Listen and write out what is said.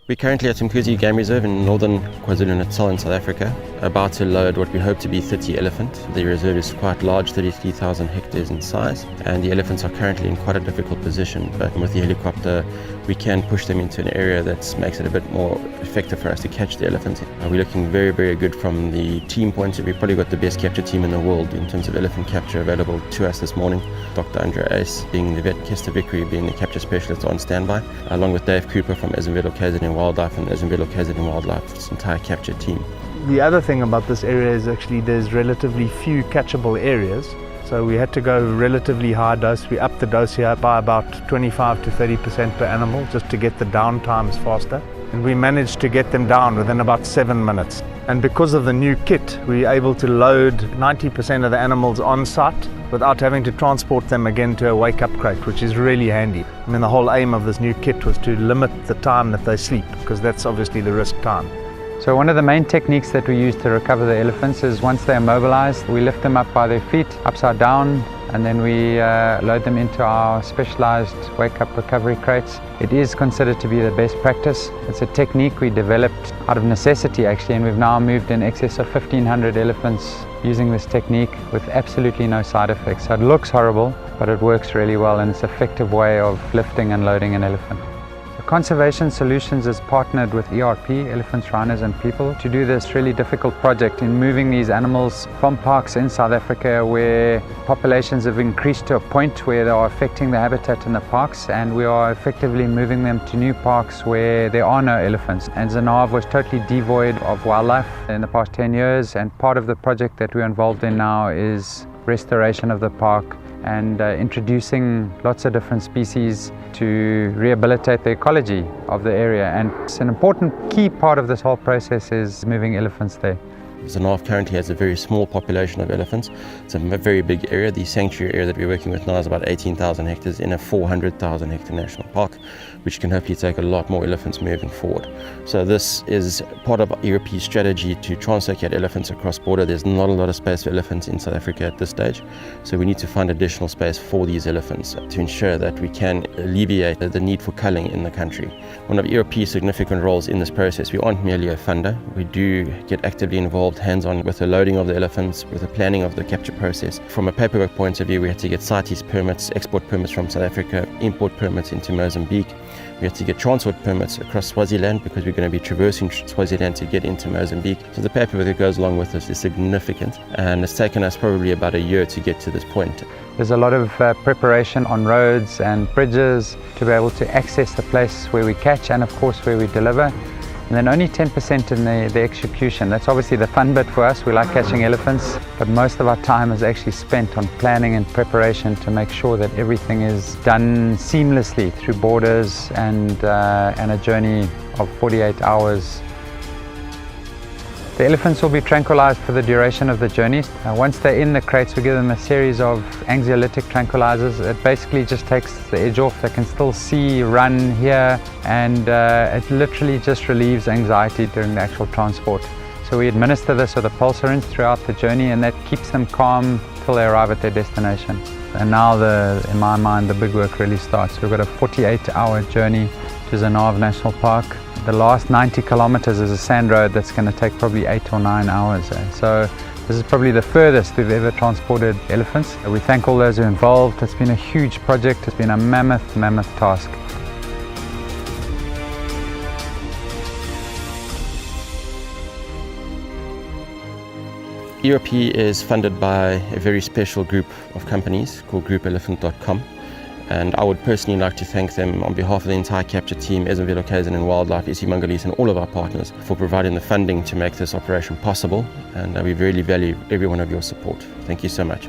We're currently at Umkhuze Game Reserve in northern KwaZulu-Natal in South Africa, about to load what we hope to be 30 elephant. The reserve is quite large, 33,000 hectares in size, and the elephants are currently in quite a difficult position, but with the helicopter we can push them into an area that makes it a bit more effective for us to catch the elephants. We're looking very, very good from the team point of view. We've probably got the best capture team in the world in terms of elephant capture available to us this morning. Dr. Andre Ace being the vet, Kester Vickery being the capture specialist on standby, along with Dave Cooper from Relocation Wildlife and Relocation Wildlife's entire capture team. The other thing about this area is actually there's relatively few catchable areas. So we had to go relatively high dose. We upped the dose here by about 25 to 30% per animal just to get the down times faster. And we managed to get them down within about 7 minutes. And because of the new kit, we were able to load 90% of the animals on site without having to transport them again to a wake-up crate, which is really handy. I mean, the whole aim of this new kit was to limit the time that they sleep, because that's obviously the risk time. So one of the main techniques that we use to recover the elephants is once they're mobilized, we lift them up by their feet, upside down, and then we load them into our specialized wake-up recovery crates. It is considered to be the best practice. It's a technique we developed out of necessity actually, and we've now moved in excess of 1,500 elephants using this technique with absolutely no side effects. So it looks horrible, but it works really well, and it's an effective way of lifting and loading an elephant. Conservation Solutions has partnered with ERP, Elephants, Rhinos and People, to do this really difficult project in moving these animals from parks in South Africa where populations have increased to a point where they are affecting the habitat in the parks, and we are effectively moving them to new parks where there are no elephants. And Zinave was totally devoid of wildlife in the past 10 years, and part of the project that we're involved in now is restoration of the park and introducing lots of different species to rehabilitate the ecology of the area. And it's an important key part of this whole process is moving elephants there. Zinave currently has a very small population of elephants. It's a very big area. The sanctuary area that we're working with now is about 18,000 hectares in a 400,000 hectare national park, which can hopefully take a lot more elephants moving forward. So this is part of ERP's strategy to translocate elephants across border. There's not a lot of space for elephants in South Africa at this stage, so we need to find additional space for these elephants to ensure that we can alleviate the need for culling in the country. One of ERP's significant roles in this process, we aren't merely a funder. We do get actively involved hands-on with the loading of the elephants, with the planning of the capture process. From a paperwork point of view, we had to get CITES permits, export permits from South Africa, import permits into Mozambique. We had to get transport permits across Swaziland because we're going to be traversing Swaziland to get into Mozambique. So the paperwork that goes along with this is significant, and it's taken us probably about a year to get to this point. There's a lot of preparation on roads and bridges to be able to access the place where we catch and of course where we deliver. And then only 10% in the execution. That's obviously the fun bit for us. We like catching elephants, but most of our time is actually spent on planning and preparation to make sure that everything is done seamlessly through borders and a journey of 48 hours. The elephants will be tranquilized for the duration of the journey. Once they're in the crates, we give them a series of anxiolytic tranquilizers. It basically just takes the edge off. They can still see, run, hear, and it literally just relieves anxiety during the actual transport. So we administer this with a pulse syringe throughout the journey, and that keeps them calm till they arrive at their destination. And now, in my mind, the big work really starts. We've got a 48-hour journey to Zinave National Park. The last 90 kilometers is a sand road that's going to take probably 8 or 9 hours. So this is probably the furthest we've ever transported elephants. We thank all those who are involved. It's been a huge project. It's been a mammoth task. ERP is funded by a very special group of companies called groupelephant.com. And I would personally like to thank them on behalf of the entire capture team, Relocation and Wildlife, Mangalies, and all of our partners for providing the funding to make this operation possible. And we really value every one of your support. Thank you so much.